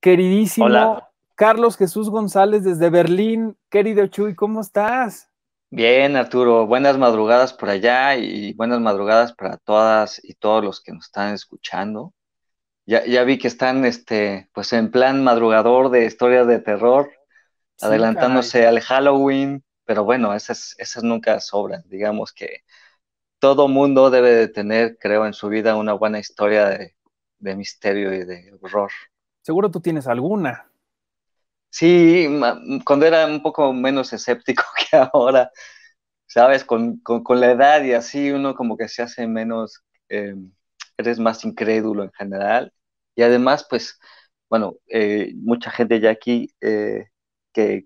Queridísimo Hola, Carlos Jesús González desde Berlín. Querido Chuy, ¿cómo estás? bien Arturo, buenas madrugadas por allá y buenas madrugadas para todas y todos los que nos están escuchando. Ya vi que están pues en plan madrugador de historias de terror, Sí, caray. adelantándose al Halloween, pero bueno, esas nunca sobran. Digamos que todo mundo debe de tener, creo, en su vida una buena historia de misterio y de horror. Seguro tú tienes alguna. Sí, cuando era un poco menos escéptico que ahora. ¿Sabes? Con la edad y así uno como que se hace menos, eres más incrédulo en general. Y además, pues, bueno, mucha gente ya aquí, que,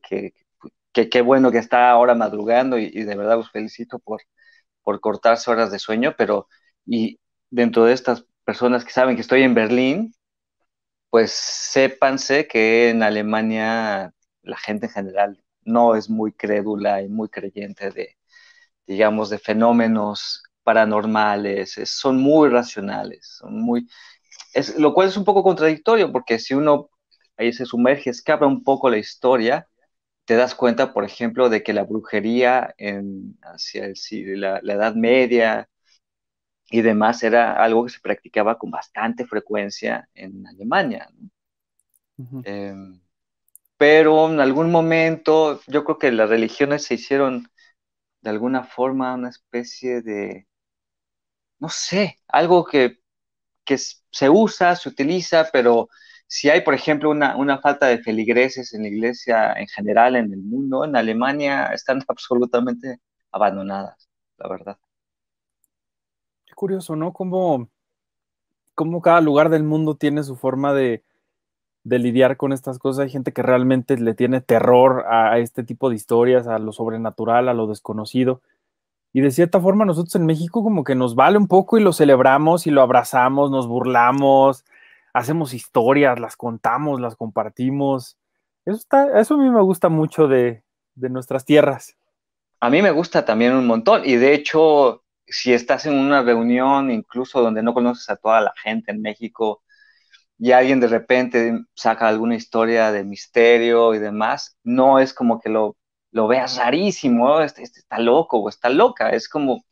que, qué bueno que está ahora madrugando y de verdad los felicito por cortarse horas de sueño, pero y dentro de estas personas que saben que estoy en Berlín, pues sépanse que en Alemania la gente en general no es muy crédula y muy creyente digamos, de fenómenos paranormales, son muy racionales, lo cual es un poco contradictorio, porque si uno ahí se sumerge, escapa un poco la historia, te das cuenta, por ejemplo, de que la brujería hacia la Edad Media y demás era algo que se practicaba con bastante frecuencia en Alemania, ¿no? Ujú. Eh, pero en algún momento yo creo que las religiones se hicieron de alguna forma una especie de, no sé, algo se usa, se utiliza, pero si hay, por ejemplo, una falta de feligreses en la iglesia en general en el mundo, en Alemania están absolutamente abandonadas, la verdad. Qué curioso, ¿no? Cómo cada lugar del mundo tiene su forma de lidiar con estas cosas. Hay gente que realmente le tiene terror a este tipo de historias, a lo sobrenatural, a lo desconocido. Y de cierta forma nosotros en México como que nos vale un poco y lo celebramos y lo abrazamos, nos burlamos, hacemos historias, las contamos, las compartimos. Eso a mí me gusta mucho de nuestras tierras. A mí me gusta también un montón y de hecho, si estás en una reunión, incluso donde no conoces a toda la gente en México, y alguien de repente saca alguna historia de misterio y demás, no es como que lo veas rarísimo, ¿no? Este está loco o está loca, es como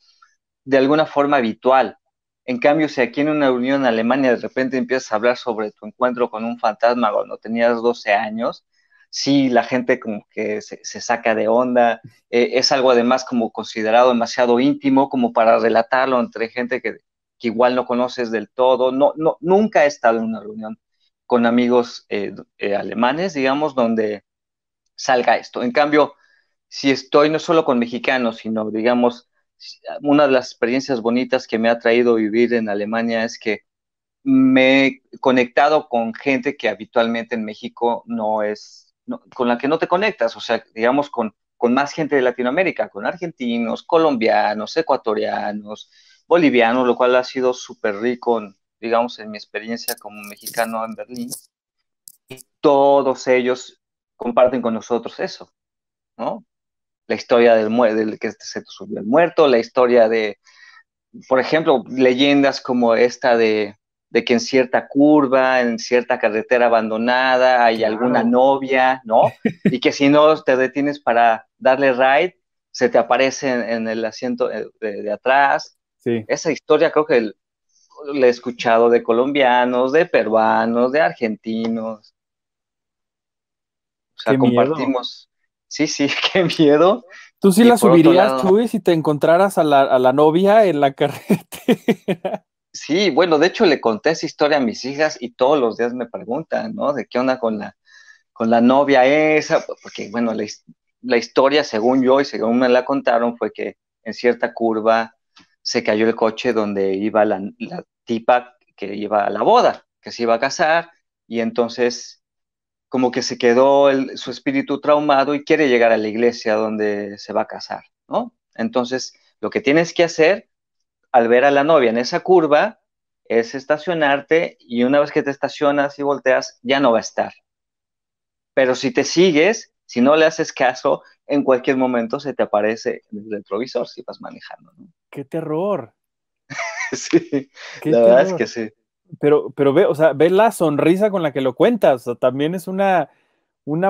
de alguna forma habitual. En cambio, si aquí en una reunión en Alemania de repente empiezas a hablar sobre tu encuentro con un fantasma cuando tenías 12 años, sí, la gente como que se saca de onda, es algo además como considerado demasiado íntimo como para relatarlo entre gente que igual no conoces del todo. No, no, nunca he estado en una reunión con amigos alemanes, digamos, donde salga esto. En cambio, si estoy no solo con mexicanos, sino, digamos, una de las experiencias bonitas que me ha traído vivir en Alemania es que me he conectado con gente que habitualmente en México con la que no te conectas, o sea, digamos, con más gente de Latinoamérica, con argentinos, colombianos, ecuatorianos, bolivianos, lo cual ha sido súper rico, digamos, en mi experiencia como mexicano en Berlín. Todos ellos comparten con nosotros eso, ¿no? La historia del que se te subió el muerto, la historia por ejemplo, leyendas como esta de que en cierta curva, en cierta carretera abandonada, hay alguna Claro, novia, ¿no? Y que si no te detienes para darle ride, se te aparece en el asiento de atrás. sí, Esa historia creo que la he escuchado de colombianos, de peruanos, de argentinos. O sea, qué miedo. compartimos. Sí, sí, qué miedo. ¿Tú sí Y la por otro subirías, lado, Chuy, si te encontraras a la novia en la carretera? sí, bueno, de hecho le conté esa historia a mis hijas y todos los días me preguntan, ¿no? ¿De qué onda con la novia esa? Porque, bueno, la historia, según yo y según me la contaron, fue que en cierta curva se cayó el coche donde iba la tipa que iba a la boda, que se iba a casar, y entonces como que se quedó su espíritu traumado y quiere llegar a la iglesia donde se va a casar, ¿no? Entonces, lo que tienes que hacer al ver a la novia en esa curva es estacionarte y una vez que te estacionas y volteas, ya no va a estar. Pero si te sigues, si no le haces caso, en cualquier momento se te aparece en el retrovisor si vas manejando, ¿no? ¡Qué terror! Sí, ¡Qué la verdad es que terror! sí. pero ve, o sea, ve la sonrisa con la que lo cuentas. O sea, también es una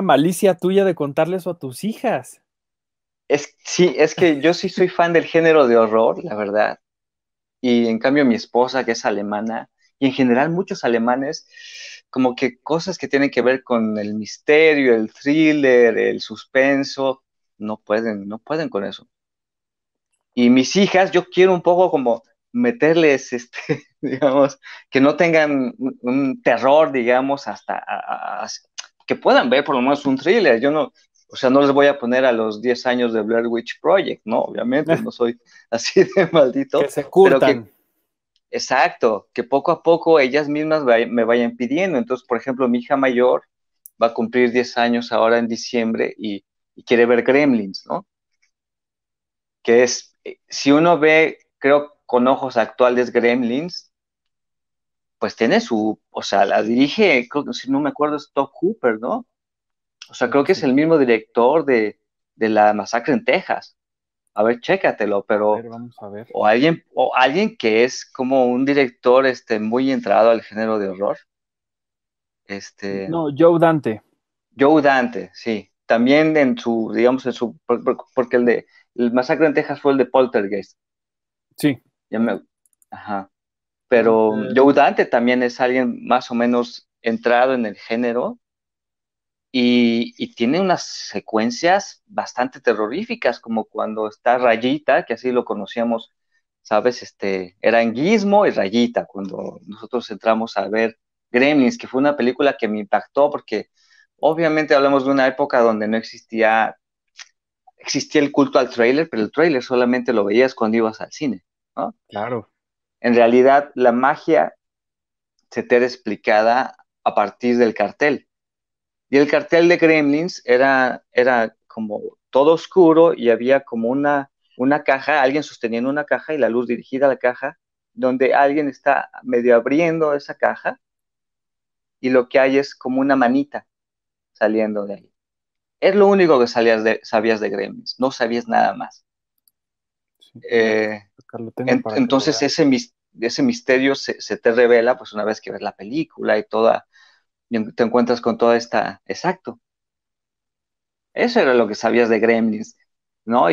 malicia tuya de contarle eso a tus hijas. Sí, es que yo sí soy fan del género de horror, la verdad. Y en cambio mi esposa, que es alemana, y en general muchos alemanes, como que cosas que tienen que ver con el misterio, el thriller, el suspenso, no pueden con eso. Y mis hijas, yo quiero un poco como meterles, digamos, que no tengan un terror, digamos, hasta que puedan ver por lo menos un thriller. Yo no, o sea, no les voy a poner a los 10 años de Blair Witch Project, ¿no? Obviamente, no soy así de Que maldito, se pero que, curtan. exacto, que poco a poco ellas mismas me vayan pidiendo. Entonces, por ejemplo, mi hija mayor va a cumplir 10 años ahora en diciembre y quiere ver Gremlins, ¿no? Que es, si uno ve, creo, con ojos actuales Gremlins, pues tiene o sea, la dirige, creo que si no me acuerdo, es Todd Hooper, ¿no? O sea, Creo creo que que es sí. el mismo director de la masacre en Texas. A ver, chécatelo, A pero, ver, vamos a ver. o alguien que es como un director, muy entrado al género de horror, este, No, Joe Dante. Joe Dante, sí. También en su, digamos, porque el masacre en Texas fue el de Poltergeist. Sí. Ya ajá. Pero Dante. Joe Dante también es alguien más o menos entrado en el género y tiene unas secuencias bastante terroríficas, como cuando está Rayita, que así lo conocíamos, ¿sabes? Era en Gizmo y Rayita, cuando nosotros entramos a ver Gremlins, que fue una película que me impactó porque obviamente hablamos de una época donde no existía el culto al tráiler, pero el tráiler solamente lo veías cuando ibas al cine, ¿no? Claro. En realidad, la magia se te era explicada a partir del cartel. Y el cartel de Gremlins era como todo oscuro y había como una caja, alguien sosteniendo una caja y la luz dirigida a la caja, donde alguien está medio abriendo esa caja y lo que hay es como una manita saliendo de ahí. Es lo único que sabías de Gremlins, no sabías nada más. Sí, mira, Eh, acá lo tengo para que lo entonces veas. ese misterio se te revela pues una vez que ves la película y te encuentras con toda esta, exacto. Eso era lo que sabías de Gremlins, ¿no?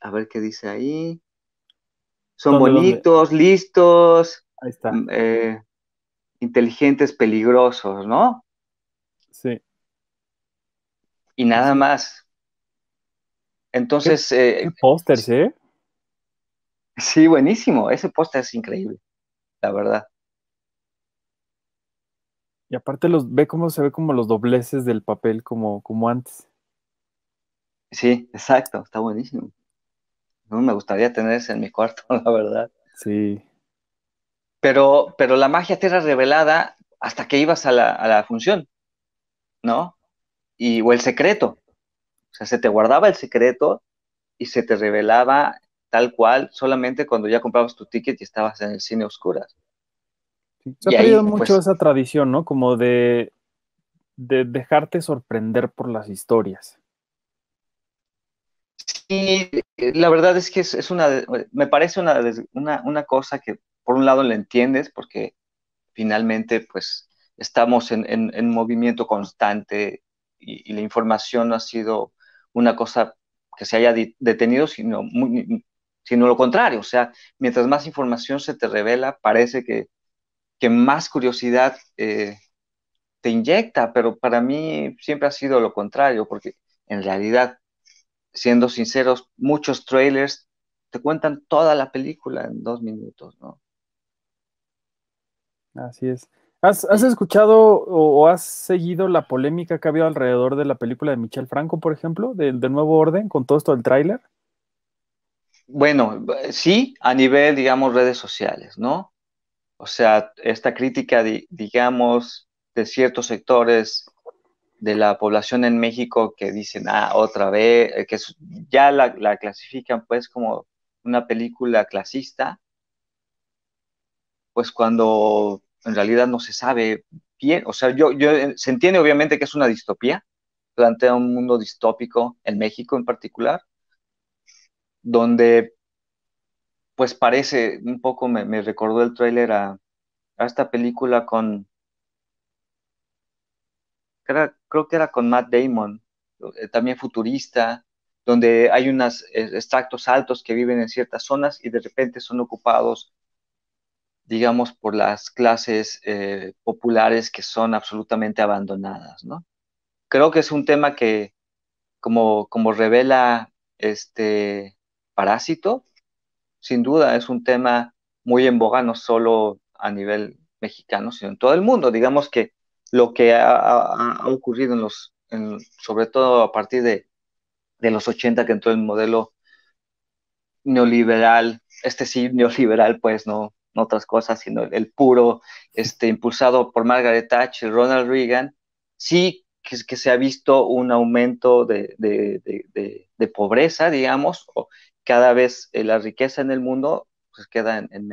A ver qué dice ahí. Son ¿Dónde? bonitos, listos, Ahí está. inteligentes, peligrosos, ¿no? Sí, Y nada sí. más. ¿Qué, Entonces, qué pósters, eh? sí, buenísimo. Ese póster es increíble, la verdad. Y aparte ve cómo se ve como los dobleces del papel como antes. Sí, exacto, está buenísimo. No, me gustaría tener ese en mi cuarto, la verdad. Sí. Pero la magia te era revelada hasta que ibas a la función, ¿no? O el secreto. O sea, se te guardaba el secreto y se te revelaba tal cual solamente cuando ya comprabas tu ticket y estabas en el cine a oscuras. Sí. Se ha Y perdido ahí, mucho pues, esa tradición, ¿no? Como de dejarte sorprender por las historias. sí, la verdad es que me parece una cosa que por un lado la entiendes porque finalmente, pues, estamos en movimiento constante y la información no ha sido una cosa que se haya detenido, sino lo contrario. O sea, mientras más información se te revela, parece que más curiosidad te inyecta, pero para mí siempre ha sido lo contrario, porque en realidad, siendo sinceros, muchos trailers te cuentan toda la película en 2 minutos, ¿no? Así es. ¿Has Y escuchado o has seguido la polémica que ha habido alrededor de la película de Michel Franco, por ejemplo, de Nuevo Orden, con todo esto del tráiler? bueno, sí, a nivel, digamos, redes sociales, ¿no? O sea, esta crítica, digamos, de ciertos sectores de la población en México que dicen, otra vez, ya la clasifican pues como una película clasista, pues cuando en realidad no se sabe bien, o sea, se entiende obviamente que es una distopía, plantea un mundo distópico en México en particular, donde pues parece, un poco me recordó el tráiler a esta película creo que era con Matt Damon, también futurista, donde hay unos extractos altos que viven en ciertas zonas y de repente son ocupados, digamos, por las clases populares que son absolutamente abandonadas, ¿no? Creo que es un tema que, como revela este Parásito, sin duda es un tema muy en boga, no solo a nivel mexicano, sino en todo el mundo. Digamos que lo que ha ocurrido sobre todo a partir de los 80 que entró el modelo neoliberal, sí, neoliberal, pues no otras cosas, sino el puro, impulsado por Margaret Thatcher, Ronald Reagan, sí que se ha visto un aumento de pobreza, digamos, o cada vez la riqueza en el mundo pues queda en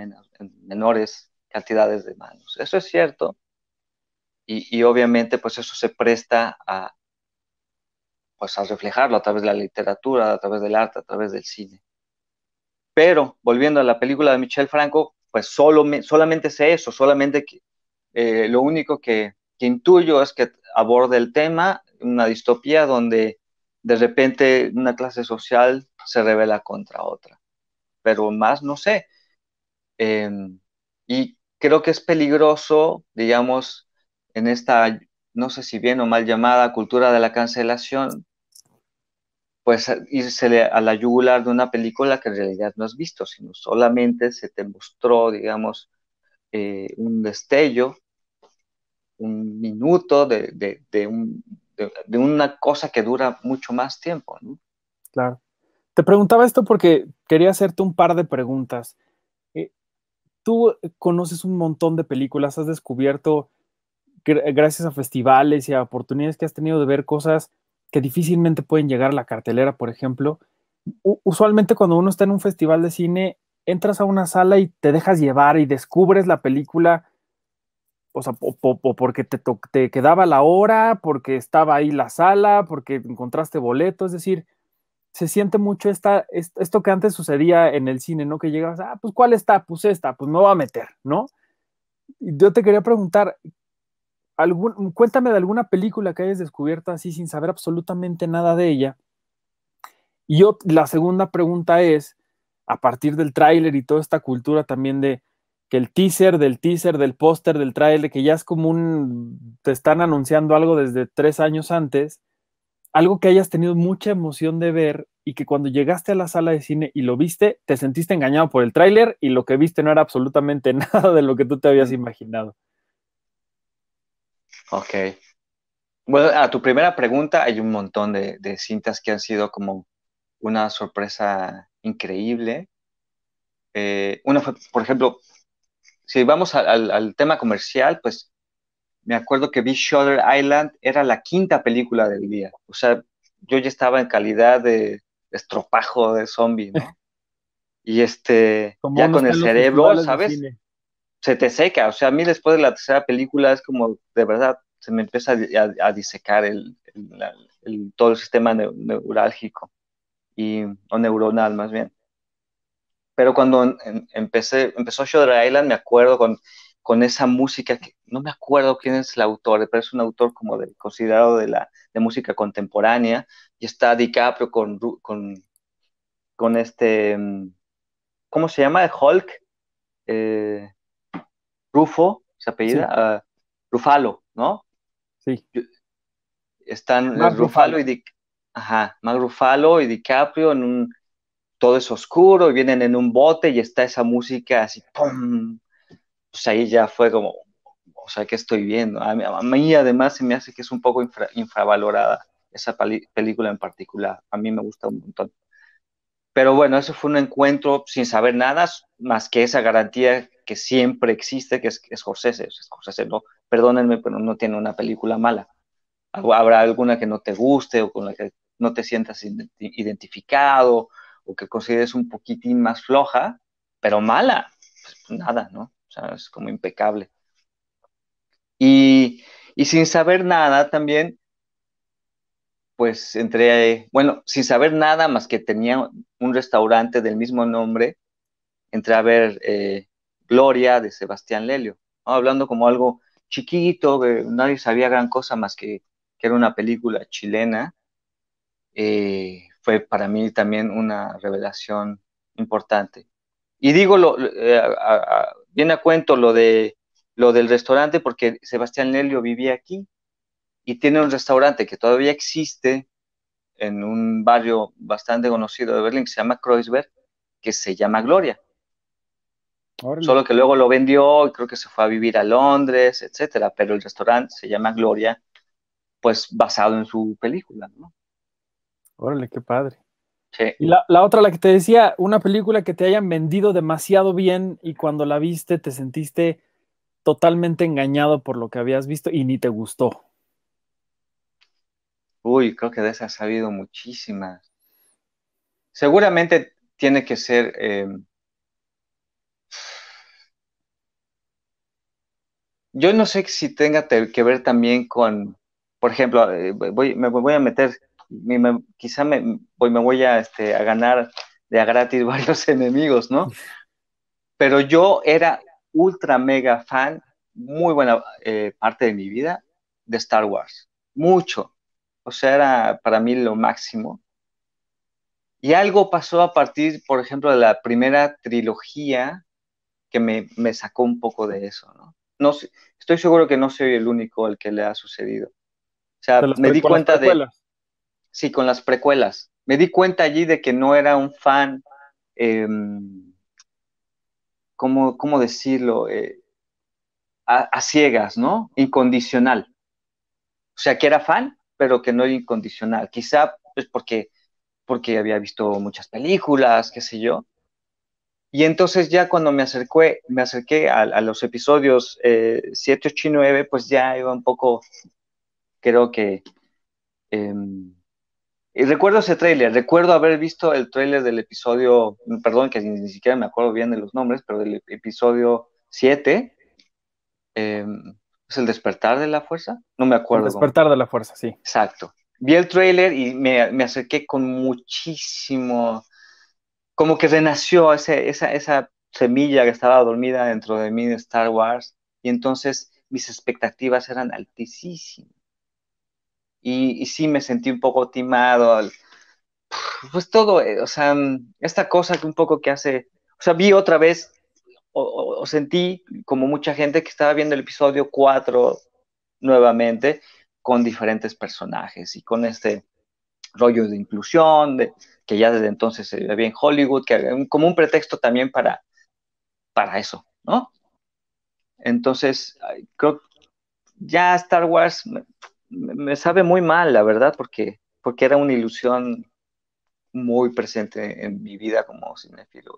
menores cantidades de manos. Eso es cierto, y obviamente pues eso se presta pues, a reflejarlo a través de la literatura, a través del arte, a través del cine. Pero volviendo a la película de Michel Franco, pues solamente sé eso, solamente que lo único que intuyo es que aborda el tema, una distopía donde de repente una clase social se revela contra otra. Pero más no sé. Eh, y creo que es peligroso, digamos, en esta, no sé si bien o mal llamada cultura de la cancelación, pues irse a la yugular de una película que en realidad no has visto, sino solamente se te mostró, digamos, un destello, un minuto de una cosa que dura mucho más tiempo, ¿no? Claro. Te preguntaba esto porque quería hacerte un par de preguntas. Eh, Tú conoces un montón de películas, has descubierto, gracias a festivales y a oportunidades que has tenido de ver cosas que difícilmente pueden llegar a la cartelera, por ejemplo. Usualmente cuando uno está en un festival de cine, entras a una sala y te dejas llevar y descubres la película, o sea, o porque te quedaba la hora, porque estaba ahí la sala, porque encontraste boleto, es decir, se siente mucho esto que antes sucedía en el cine, ¿no? Que llegabas, pues ¿cuál está? Pues esta, pues me voy a meter, ¿no? Y yo te quería preguntar, cuéntame de alguna película que hayas descubierto así sin saber absolutamente nada de ella. Y la segunda pregunta es, a partir del tráiler y toda esta cultura también de que el teaser, del póster, del tráiler, que ya es como te están anunciando algo desde 3 años antes, algo que hayas tenido mucha emoción de ver y que cuando llegaste a la sala de cine y lo viste, te sentiste engañado por el tráiler y lo que viste no era absolutamente nada de lo que tú te habías Mm, imaginado. ok. Bueno, a tu primera pregunta, hay un montón de cintas que han sido como una sorpresa increíble. Una fue, por ejemplo, si vamos al tema comercial, pues me acuerdo que vi Shutter Island, era la quinta película del día. O sea, yo ya estaba en calidad de estropajo de zombie, ¿no? Y Como ya uno con está el en los cerebro, festivales de ¿sabes? cine. Se te seca. O sea, a mí después de la tercera película es como, de verdad, se me empieza a disecar todo el sistema neurálgico o neuronal más bien. Pero cuando empezó Shutter Island, me acuerdo con esa música que no me acuerdo quién es el autor, pero es un autor como considerado de música contemporánea, y está DiCaprio con ¿cómo se llama? Hulk, eh, Rufo, se apellida, Sí, Rufalo, ¿no? sí. Están Mark Rufalo Ruffalo. ajá, Mark Ruffalo y DiCaprio todo es oscuro y vienen en un bote y está esa música así, ¡pum! Pues ahí ya fue como, o sea, ¿qué estoy viendo? A mí además se me hace que es un poco infravalorada esa película en particular. A mí me gusta un montón. Pero bueno, eso fue un encuentro sin saber nada más que esa garantía que siempre existe, que es Scorsese. Scorsese, no, perdónenme, pero no tiene una película mala. Habrá alguna que no te guste o con la que no te sientas identificado o que consideres un poquitín más floja, pero mala, pues nada, ¿no? O sea, es como impecable. Y sin saber nada también, pues entré, bueno, sin saber nada más que tenía un restaurante del mismo nombre entré a ver Gloria de Sebastián Lelio, ¿no? Hablando como algo chiquito, que nadie sabía gran cosa más que era una película chilena. Fue para mí también una revelación importante. Y digo, viene a cuento lo del restaurante porque Sebastián Lelio vivía aquí y tiene un restaurante que todavía existe en un barrio bastante conocido de Berlín que se llama Kreuzberg, que se llama Gloria. Órale. Solo que luego lo vendió y creo que se fue a vivir a Londres, etcétera, pero el restaurante se llama Gloria, pues basado en su película, ¿no? Órale, qué padre. Sí. Y la otra, la que te decía, una película que te hayan vendido demasiado bien y cuando la viste te sentiste totalmente engañado por lo que habías visto y ni te gustó. Uy, creo que de esas ha habido muchísimas. Seguramente tiene que ser, yo no sé si tenga que ver también con, por ejemplo, me voy a meter, quizá me voy a, a ganar de a gratis varios enemigos, ¿no? Pero yo era ultra mega fan, muy buena parte de mi vida, de Star Wars. Mucho. O sea, era para mí lo máximo. Y algo pasó a partir, por ejemplo, de la primera trilogía que me sacó un poco de eso, ¿no? No sé, estoy seguro que no soy el único al que le ha sucedido. O De sea, las me di con las cuenta de, precuelas. sí, con las precuelas, me di cuenta allí de que no era un fan, eh, ¿cómo decirlo? A ciegas, ¿no? Incondicional. O sea, que era fan, pero que no era incondicional. Quizá pues porque había visto muchas películas, qué sé yo. Y entonces ya cuando me acerqué a los episodios 7, 8 y 9, pues ya iba un poco, creo que... eh, y recuerdo ese tráiler, recuerdo haber visto el tráiler del episodio, perdón que ni siquiera me acuerdo bien de los nombres, pero del episodio 7, eh, ¿es el despertar de la fuerza? No me El acuerdo cómo. despertar de la fuerza, sí. Exacto. Vi el tráiler y me acerqué con muchísimo, como que renació esa semilla que estaba dormida dentro de mí de Star Wars y entonces mis expectativas eran altísimas. Y sí me sentí un poco timado, pues todo, o sea, esta cosa que un poco que hace, o sea, vi otra vez o sentí como mucha gente que estaba viendo el episodio 4 nuevamente con diferentes personajes y con este rollo de inclusión, que ya desde entonces se ve en Hollywood, que como un pretexto también para eso, ¿no? Entonces, creo que ya Star Wars me sabe muy mal, la verdad, porque era una ilusión muy presente en mi vida como cinéfilo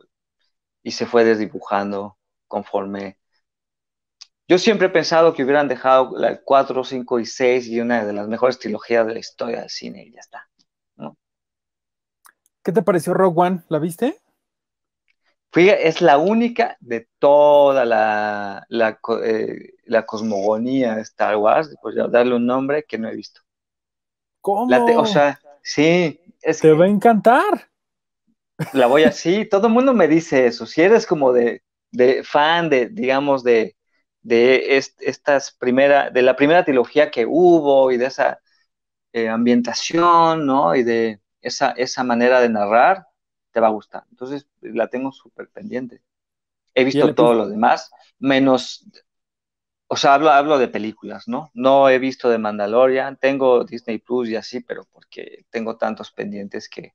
y se fue desdibujando conforme. Yo siempre he pensado que hubieran dejado la 4, 5 y 6 y una de las mejores trilogías de la historia del cine y ya está, ¿no? ¿Qué te pareció Rogue One? ¿La viste? Es la única de toda la cosmogonía de Star Wars, por darle un nombre que no he visto. O ¿Cómo? sea, sí, es Te va a que encantar. la voy así, todo el mundo me dice eso. Si eres como de fan de, digamos, de la primera trilogía que hubo y de esa ambientación, ¿no? Y de esa manera de narrar, te va a gustar. Entonces, la tengo súper pendiente. He Y el visto todo episodio. lo demás, menos, o sea, hablo de películas, ¿no? No he visto de Mandalorian, tengo Disney Plus y así, pero porque tengo tantos pendientes que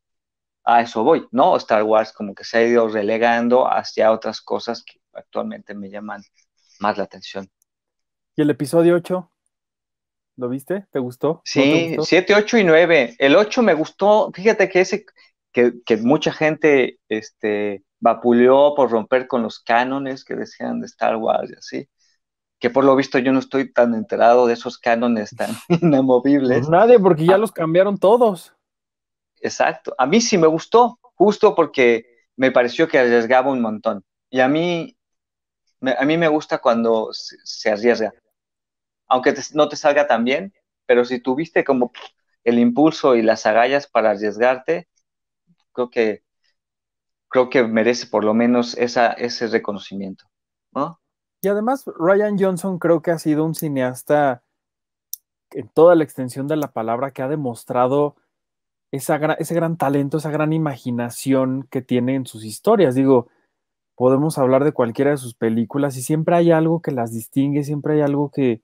a eso voy, ¿no? Star Wars como que se ha ido relegando hacia otras cosas que actualmente me llaman más la atención. ¿Y el episodio 8? ¿Lo viste? ¿Te gustó? ¿No te Sí, gustó? 7, 8 y 9. El 8 me gustó, fíjate que que mucha gente vapuleó por romper con los cánones que decían de Star Wars y así, que por lo visto yo no estoy tan enterado de esos cánones tan Pues inamovibles. nadie, porque ya Ah, los cambiaron todos. exacto. A mí sí me gustó, justo porque me pareció que arriesgaba un montón. Y a mí me gusta cuando se arriesga, aunque no te salga tan bien, pero si tuviste como el impulso y las agallas para arriesgarte, creo que creo que merece por lo menos ese reconocimiento, ¿no? Y además, Ryan Johnson creo que ha sido un cineasta en toda la extensión de la palabra que ha demostrado ese gran talento, esa gran imaginación que tiene en sus historias. Digo, podemos hablar de cualquiera de sus películas y siempre hay algo que las distingue, siempre hay algo que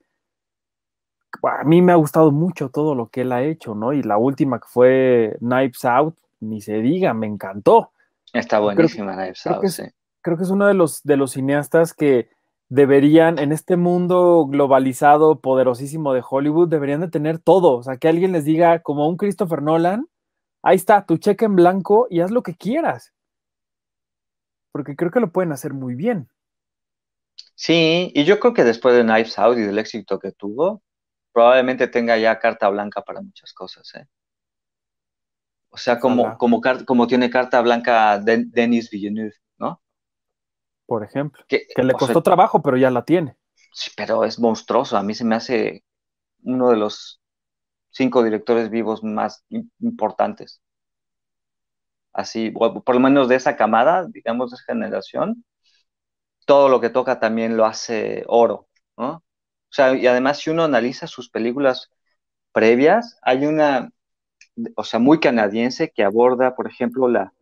a mí me ha gustado mucho todo lo que él ha hecho, ¿no? Y la última que fue Knives Out, ni se diga, me encantó. Está Creo que, buenísima Knives creo que Out, es, sí. creo que es uno de los cineastas que deberían, en este mundo globalizado, poderosísimo de Hollywood, deberían de tener todo. O sea, que alguien les diga, como un Christopher Nolan, ahí está, tu cheque en blanco y haz lo que quieras. Porque creo que lo pueden hacer muy bien. Sí, y yo creo que después de Knives Out y del éxito que tuvo, probablemente tenga ya carta blanca para muchas cosas, ¿eh? O sea, Ojalá, como tiene carta blanca Denis Villeneuve, ¿no? por ejemplo. Que, Que le o sea, costó trabajo, pero ya la tiene. sí, pero es monstruoso. A mí se me hace uno de los 5 directores vivos más importantes. Así, o por lo menos de esa camada, digamos, de esa generación, todo lo que toca también lo hace oro, ¿no? O sea, y además si uno analiza sus películas previas, hay una, o sea, muy canadiense que aborda, por ejemplo, la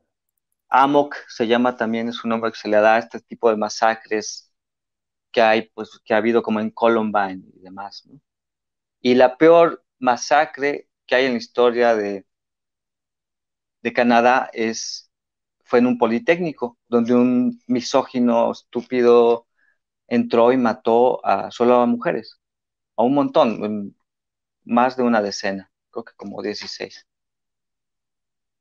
Amok, se llama también, es un nombre que se le da a este tipo de masacres que hay, pues, que ha habido como en Columbine y demás, ¿no? Y la peor masacre que hay en la historia de Canadá fue en un politécnico, donde un misógino estúpido entró y mató solo a mujeres, a un montón, más de una decena, creo que como 16.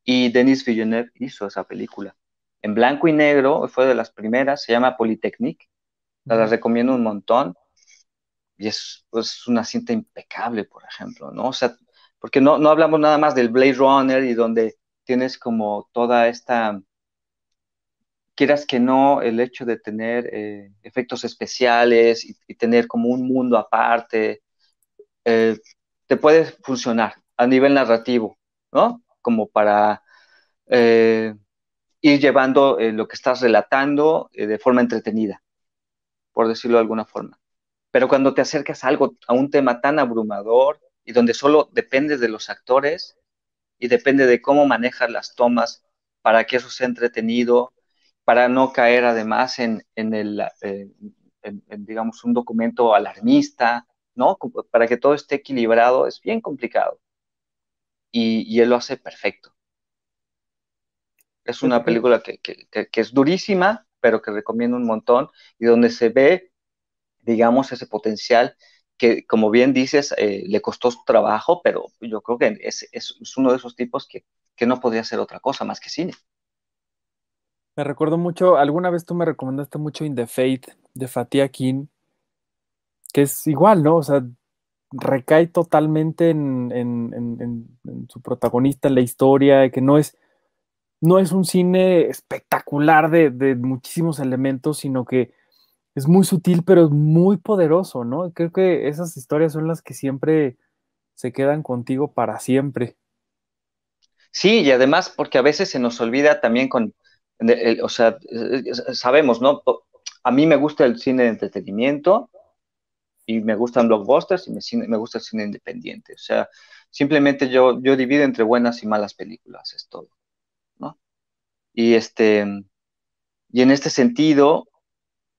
Y Denis Villeneuve hizo esa película. En blanco y negro, fue de las primeras, se llama Polytechnique, la Ujú. recomiendo un montón, y es pues, una cinta impecable, por ejemplo, ¿no? O sea, porque no hablamos nada más del Blade Runner y donde tienes como toda esta, quieras que no, el hecho de tener efectos especiales y tener como un mundo aparte, eh, te puede funcionar a nivel narrativo, ¿no? Como para ir llevando lo que estás relatando de forma entretenida, por decirlo de alguna forma. Pero cuando te acercas a algo, a un tema tan abrumador y donde solo depende de los actores y depende de cómo manejas las tomas para que eso sea entretenido, para no caer además digamos, un documento alarmista, ¿no? Para que todo esté equilibrado, es bien complicado. Y él lo hace perfecto. Es Fíjate una que película que es durísima, pero que recomiendo un montón y donde se ve, digamos, ese potencial que, como bien dices, le costó su trabajo, pero yo creo que es uno de esos tipos que no podría hacer otra cosa más que cine. me recuerdo mucho, alguna vez tú me recomendaste mucho In the Fate de Fatih Akin, que es igual, ¿no? O sea, recae totalmente en su protagonista, en la historia, que no es un cine espectacular de muchísimos elementos, sino que es muy sutil, pero es muy poderoso, ¿no? Creo que esas historias son las que siempre se quedan contigo para siempre. Sí, y además porque a veces se nos olvida también o sea, sabemos, ¿no? A mí me gusta el cine de entretenimiento y me gustan blockbusters y me gusta el cine independiente. O sea, simplemente yo divido entre buenas y malas películas, es todo, ¿no? Y y en este sentido,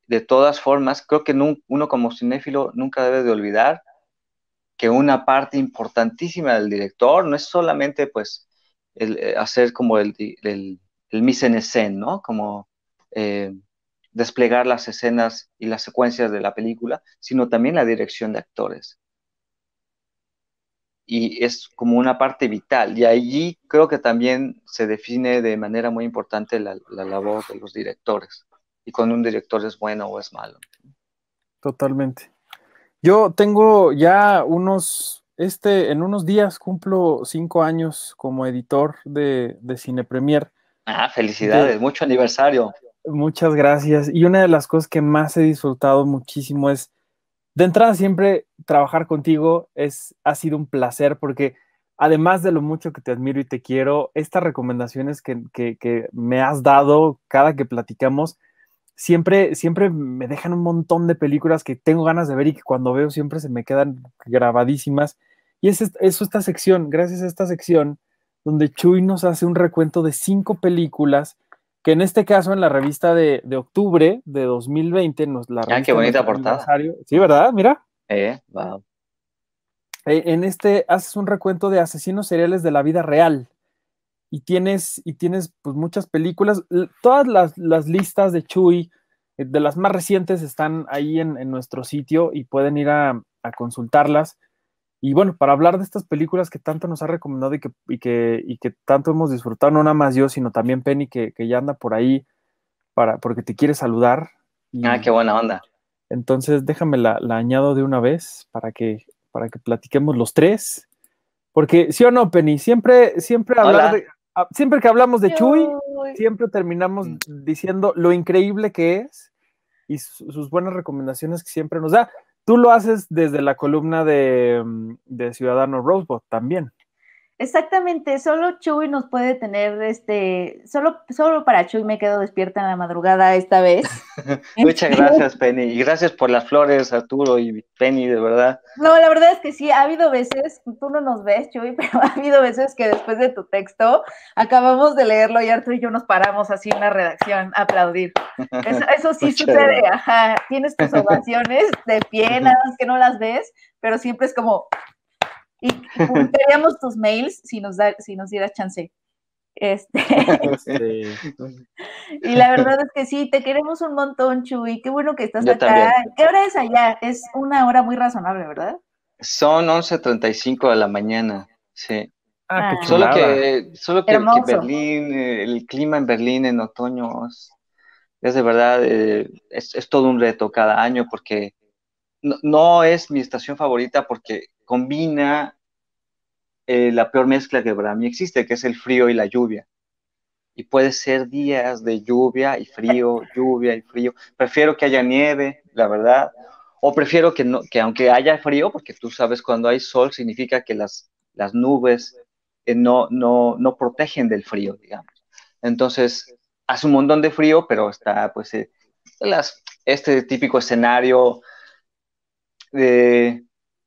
de todas formas, creo que uno como cinéfilo nunca debe de olvidar que una parte importantísima del director no es solamente pues hacer como el mise en scène, ¿no? Como eh, desplegar las escenas y las secuencias de la película, sino también la dirección de actores. Y es como una parte vital. Y allí creo que también se define de manera muy importante la labor de los directores y cuando un director es bueno o es malo. Totalmente. Yo tengo ya en unos días cumplo 5 años como editor de Cine Premier. Ah, De, felicidades, mucho aniversario. muchas gracias. Y una de las cosas que más he disfrutado muchísimo es, de entrada siempre trabajar contigo ha sido un placer porque además de lo mucho que te admiro y te quiero, estas recomendaciones que me has dado cada que platicamos, siempre me dejan un montón de películas que tengo ganas de ver y que cuando veo siempre se me quedan grabadísimas. Y es esta sección, gracias a esta sección, donde Chuy nos hace un recuento de 5 películas, que en este caso en la revista de octubre de 2020, la Ah, qué revista de bonita nuestro portada. aniversario, sí, ¿verdad? Mira, Wow. en este haces un recuento de asesinos seriales de la vida real y tienes pues muchas películas. Todas las listas de Chuy, de las más recientes, están ahí en nuestro sitio y pueden ir a consultarlas. Y bueno, para hablar de estas películas que tanto nos ha recomendado y que tanto hemos disfrutado, no nada más yo, sino también Penny, que ya anda por ahí porque te quiere saludar. Ah, Y qué buena onda. entonces déjame la añado de una vez para que platiquemos los tres. Porque, ¿sí o no, Penny? Hola. Siempre que hablamos de Chuy, Uy. siempre terminamos diciendo lo increíble que es y sus buenas recomendaciones que siempre nos da. Tú lo haces desde la columna de Ciudadano Rosebud también. Exactamente, solo Chuy nos puede tener, solo para Chuy me quedo despierta en la madrugada esta vez. Muchas gracias, Penny. Y gracias por las flores, Arturo y Penny, de verdad. No, la verdad es que sí, ha habido veces, tú no nos ves, Chuy, pero ha habido veces que después de tu texto acabamos de leerlo y Arturo y yo nos paramos así en la redacción a aplaudir. Eso sí Muchas sucede, gracias. ajá, tienes tus ovaciones de pie, nada más que no las ves, pero siempre es como, y publicaríamos tus mails si nos dieras chance. Sí. Y la verdad es que sí, te queremos un montón, Chuy. Qué bueno que estás Yo acá. también. ¿Qué hora es allá? Es una hora muy razonable, ¿verdad? Son 11:35 de la mañana, sí. Ah, qué Ah, chulada. Solo que hermoso. Berlín, el clima en Berlín en otoño es de verdad, es todo un reto cada año porque no es mi estación favorita porque combina la peor mezcla que para mí existe, que es el frío y la lluvia. Y puede ser días de lluvia y frío, lluvia y frío. Prefiero que haya nieve, la verdad. O prefiero que, no, que aunque haya frío, porque tú sabes, cuando hay sol significa que las nubes no protegen del frío, digamos. Entonces, hace un montón de frío, pero está pues este típico escenario de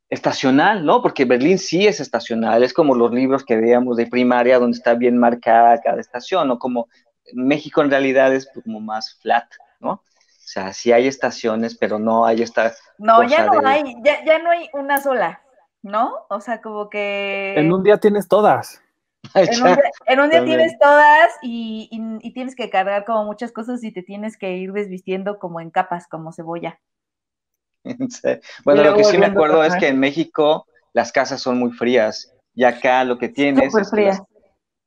estacional, ¿no? Porque Berlín sí es estacional, es como los libros que veíamos de primaria donde está bien marcada cada estación, ¿no? Como México en realidad es como más flat, ¿no? O sea, sí hay estaciones, pero no hay esta No, ya cosa no de... hay, ya no hay una sola, ¿no? O sea, como En que un día tienes todas. Ya, en un día tienes también. todas y tienes que cargar como muchas cosas y te tienes que ir desvistiendo como en capas, como cebolla. Sí. Y Bueno, lo luego que sí me volviendo, acuerdo es ajá, que en México las casas son muy frías y acá lo que tienes súper es que fría.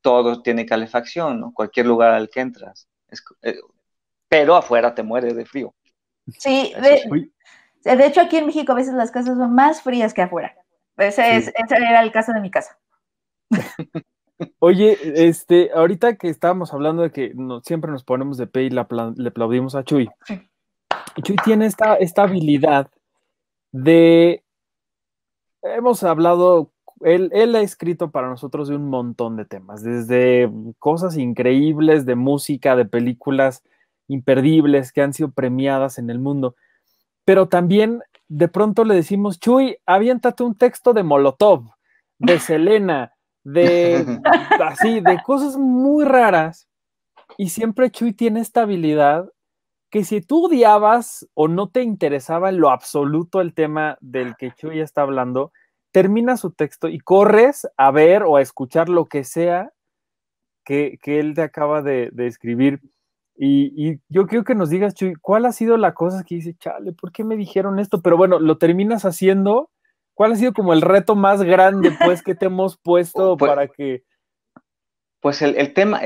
todo tiene calefacción, ¿no? Cualquier lugar al que entras. Pero afuera te mueres de frío, Sí, eso sí. Uy, de hecho aquí en México a veces las casas son más frías que afuera. sí. Ese era el caso de mi casa. Oye, ahorita que estábamos hablando de que siempre nos ponemos de pie y le aplaudimos a Chuy. Sí. Y Chuy tiene esta habilidad de, hemos hablado, él ha escrito para nosotros de un montón de temas, desde cosas increíbles de música, de películas imperdibles que han sido premiadas en el mundo, pero también de pronto le decimos, Chuy, aviéntate un texto de Molotov, de Selena, de cosas muy raras, y siempre Chuy tiene esta habilidad que si tú odiabas o no te interesaba en lo absoluto el tema del que Chuy está hablando, termina su texto y corres a ver o a escuchar lo que sea que él te acaba de escribir. Y yo quiero que nos digas, Chuy, ¿cuál ha sido la cosa que dice, chale, ¿por qué me dijeron esto? Pero bueno, lo terminas haciendo. ¿Cuál ha sido como el reto más grande, pues, que te hemos puesto Pues, para que... pues el tema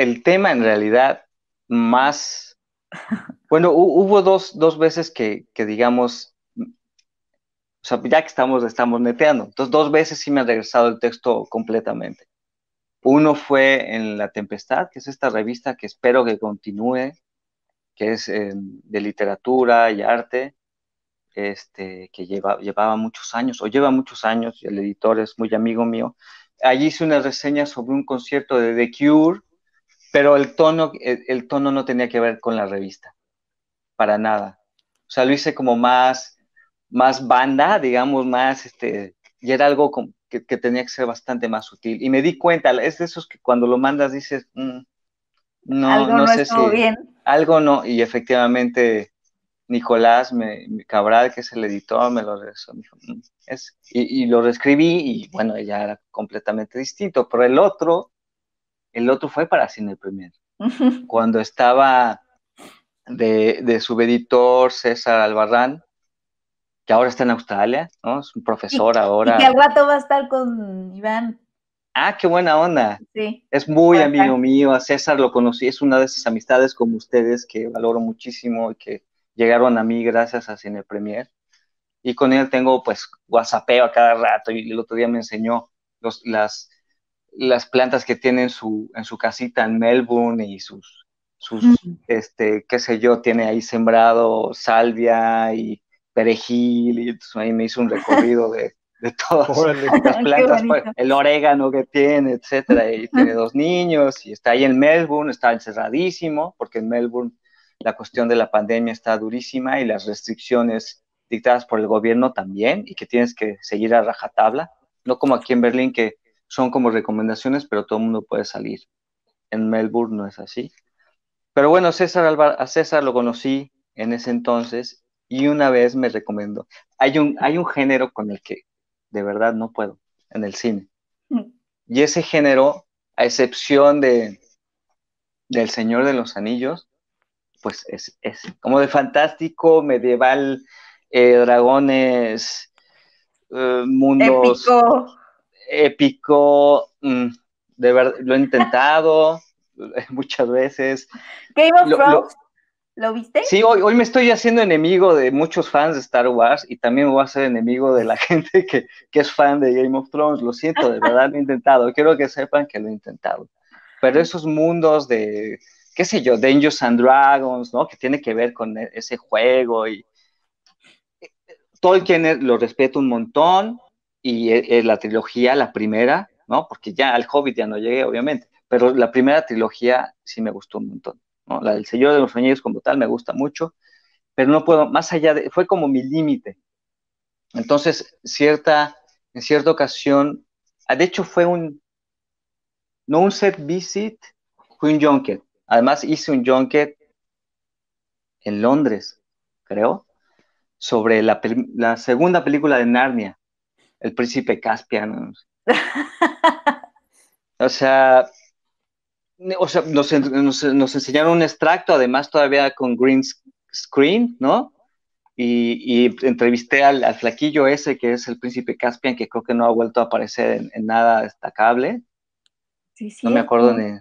en realidad más, bueno, hubo dos veces que digamos, o sea, ya que estamos neteando, entonces 2 veces sí me ha regresado el texto completamente. Uno fue en La Tempestad, que es esta revista que espero que continúe, que es de literatura y arte, que llevaba muchos años, o lleva muchos años, y el editor es muy amigo mío, allí hice una reseña sobre un concierto de The Cure, pero el tono no tenía que ver con la revista, para nada. O sea, lo hice como más banda, digamos, más, y era algo que tenía que ser bastante más sutil. Y me di cuenta, es de esos que cuando lo mandas dices, Algo no no sé estuvo si bien. algo no, y efectivamente Nicolás Cabral, que es el editor, me lo regresó, me dijo, y lo reescribí y bueno, ya era completamente distinto, pero el otro fue para Cine Premier. Cuando estaba de subeditor César Albarrán, que ahora está en Australia, ¿no? Es un profesor Y que ahora. al rato va a estar con Iván. Ah, qué buena onda. Sí. Es muy Por amigo acá. mío, a César lo conocí, es una de esas amistades como ustedes que valoro muchísimo y que llegaron a mí gracias a Cine Premier. Y con él tengo pues whatsappeo a cada rato y el otro día me enseñó las plantas que tiene en su casita en Melbourne y qué sé yo, tiene ahí sembrado salvia y perejil y entonces ahí me hizo un recorrido de todas Órale. las Qué plantas, pues, bonito. el orégano que tiene, etcétera, y tiene 2 niños y está ahí en Melbourne, está encerradísimo porque en Melbourne la cuestión de la pandemia está durísima y las restricciones dictadas por el gobierno también y que tienes que seguir a rajatabla, no como aquí en Berlín que son como recomendaciones, pero todo el mundo puede salir. En Melbourne no es así. Pero bueno, a César lo conocí en ese entonces y una vez me recomendó. Hay un género con el que de verdad no puedo en el cine. Y ese género, a excepción del Señor de los Anillos, pues es como de fantástico, medieval, dragones, mundos Épico. épico. De verdad, lo he intentado muchas veces. Game of Thrones, ¿lo viste? Sí, hoy me estoy haciendo enemigo de muchos fans de Star Wars y también me voy a hacer enemigo de la gente que es fan de Game of Thrones. Lo siento, de verdad lo he intentado. Quiero que sepan que lo he intentado. Pero esos mundos de, qué sé yo, Dungeons and Dragons, ¿no? Que tiene que ver con ese juego y Tolkien lo respeto un montón y la trilogía, la primera, ¿no? Porque ya al Hobbit ya no llegué, obviamente, pero la primera trilogía sí me gustó un montón, ¿no? La del Señor de los Anillos como tal me gusta mucho, pero no puedo, más allá de, fue como mi límite. Entonces, en cierta ocasión, de hecho no un set visit, fue un junket. Además hice un junket en Londres, creo, sobre la segunda película de Narnia, El Príncipe Caspian. O sea, nos enseñaron un extracto, además todavía con green screen, ¿no? Y entrevisté al flaquillo ese que es el Príncipe Caspian, que creo que no ha vuelto a aparecer en nada destacable. Sí, No me acuerdo cierto. ni.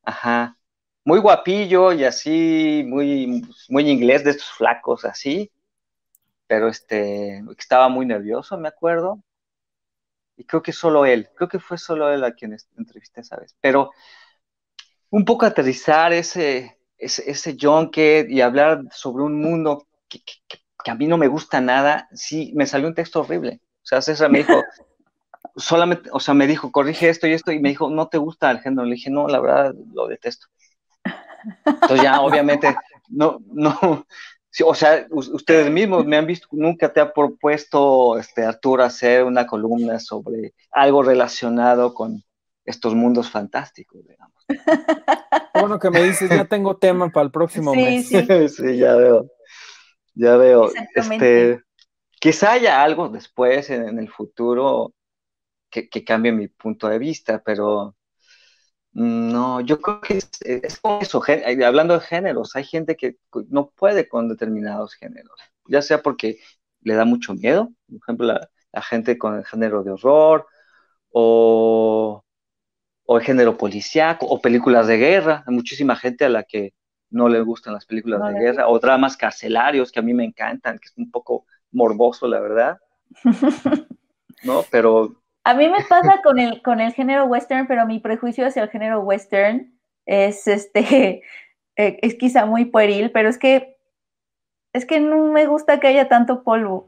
Ajá. Muy guapillo y así, muy inglés, de estos flacos así, pero estaba muy nervioso, me acuerdo. Y creo que fue solo él a quien entrevisté esa vez. Pero un poco aterrizar ese junket y hablar sobre un mundo que a mí no me gusta nada, sí, me salió un texto horrible. O sea, César me dijo, solamente, o sea, me dijo, corrige esto y esto, y me dijo, ¿no te gusta el género? Le dije, no, la verdad, lo detesto. Entonces ya, obviamente, no, sí, o sea, ustedes mismos me han visto, nunca te ha propuesto, Arturo, hacer una columna sobre algo relacionado con estos mundos fantásticos, digamos. Qué bueno que me dices, ya tengo tema para el próximo Sí, mes. sí, Sí, ya veo, ya veo. exactamente. Quizá haya algo después en el futuro que cambie mi punto de vista, pero no, yo creo que es como eso, hablando de géneros, hay gente que no puede con determinados géneros, ya sea porque le da mucho miedo, por ejemplo, la gente con el género de horror, o, o el género policíaco, o películas de guerra. Hay muchísima gente a la que no le gustan las películas No de le guerra, gusta. o dramas carcelarios que a mí me encantan, que es un poco morboso, la verdad, ¿no? Pero A mí me pasa con el género western, pero mi prejuicio hacia el género western es es quizá muy pueril, pero es que no me gusta que haya tanto polvo.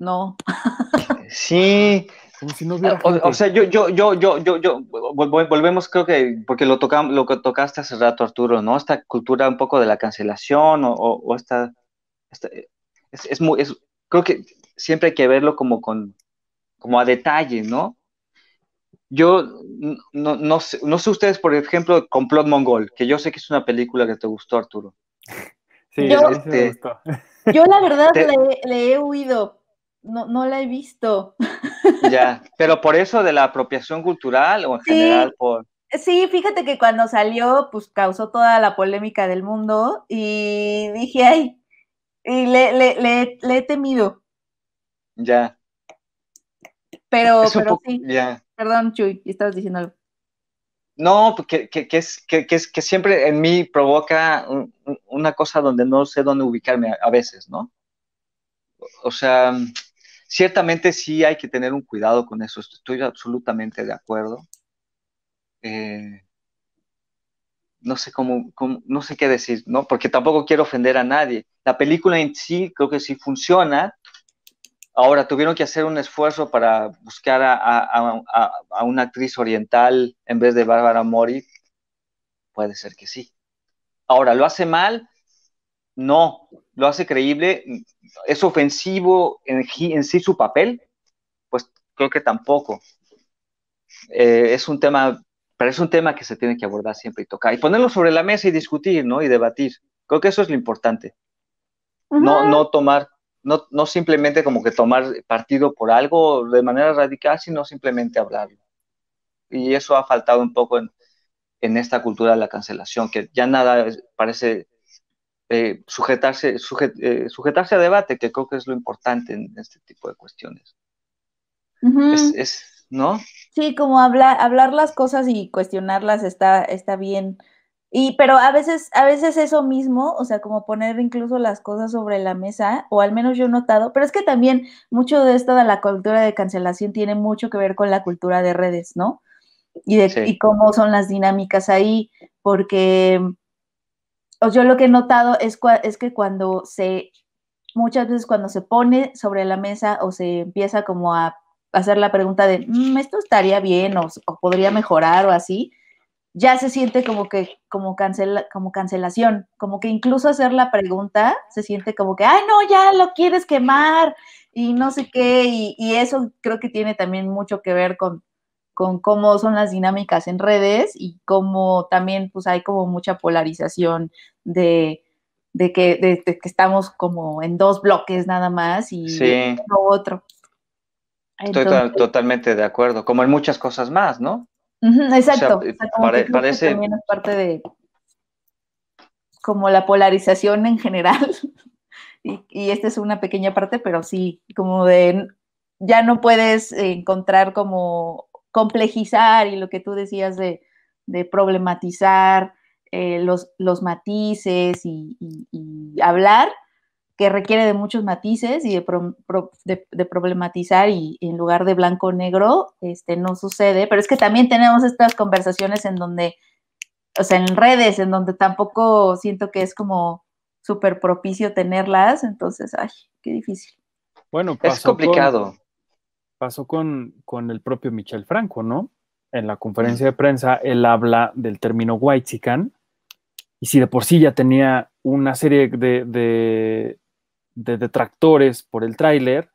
No. Sí, Como si no hubiera o gente. sea, volvemos, creo que, porque lo que tocaste hace rato, Arturo, ¿no? Esta cultura un poco de la cancelación o esta- creo que siempre hay que verlo como a detalle, ¿no? Yo no sé ustedes, por ejemplo, Complot Mongol, que yo sé que es una película que te gustó, Arturo. Sí, Yo, a mí sí me Este, gustó. yo la verdad te- le he huido. No, no la he visto. ya, pero por eso de la apropiación cultural o en Sí, general por, sí, fíjate que cuando salió, pues causó toda la polémica del mundo y dije, ay, y le he temido, ya, es un pero poco, sí, ya. perdón, Chuy, estabas diciendo algo. No, porque que siempre en mí provoca una cosa donde no sé dónde ubicarme a veces, ¿no? O sea, ciertamente sí hay que tener un cuidado con eso, estoy absolutamente de acuerdo. Eh, no sé no sé qué decir, ¿no? Porque tampoco quiero ofender a nadie. La película en sí creo que sí funciona. Ahora, tuvieron que hacer un esfuerzo para buscar a una actriz oriental en vez de Bárbara Mori. Puede ser que sí. Ahora, ¿lo hace mal? No. ¿Lo hace creíble? ¿Es ofensivo en sí su papel? Pues creo que tampoco. Es un tema, pero es un tema que se tiene que abordar siempre y tocar. Y ponerlo sobre la mesa y discutir, ¿no? Y debatir. Creo que eso es lo importante. Ujú. No tomar, no simplemente como que tomar partido por algo de manera radical, sino simplemente hablarlo. Y eso ha faltado un poco en esta cultura de la cancelación, que ya nada parece sujetarse a debate, que creo que es lo importante en este tipo de cuestiones. Ujú. ¿No? Sí, como hablar las cosas y cuestionarlas está bien. Pero a veces eso mismo, o sea, como poner incluso las cosas sobre la mesa, o al menos yo he notado, pero es que también mucho de esto de la cultura de cancelación tiene mucho que ver con la cultura de redes, ¿no? Y Sí, cómo son las dinámicas ahí, porque yo lo que he notado es que muchas veces cuando se pone sobre la mesa o se empieza como a hacer la pregunta de, esto estaría bien o podría mejorar o así, ya se siente como cancelación, como que incluso hacer la pregunta se siente como que, ay, no, ya lo quieres quemar y no sé qué, y eso creo que tiene también mucho que ver con cómo son las dinámicas en redes y cómo también pues hay como mucha polarización de, de que estamos como en dos bloques nada más y sí, uno u otro. estoy Entonces, totalmente de acuerdo, como en muchas cosas más, ¿no? O sea, exacto, o sea, como que creo que parece, también es parte de como la polarización en general, y esta es una pequeña parte, pero sí, como de ya no puedes encontrar como complejizar y lo que tú decías de problematizar los matices y hablar, que requiere de muchos matices y de problematizar y en lugar de blanco-negro, no sucede, pero es que también tenemos estas conversaciones en donde o sea, en redes, en donde tampoco siento que es como súper propicio tenerlas, entonces, ay, qué difícil. Bueno, es complicado. pasó con el propio Michel Franco, ¿no? En la conferencia de prensa, él habla del término whitexican, y si de por sí ya tenía una serie de detractores por el tráiler,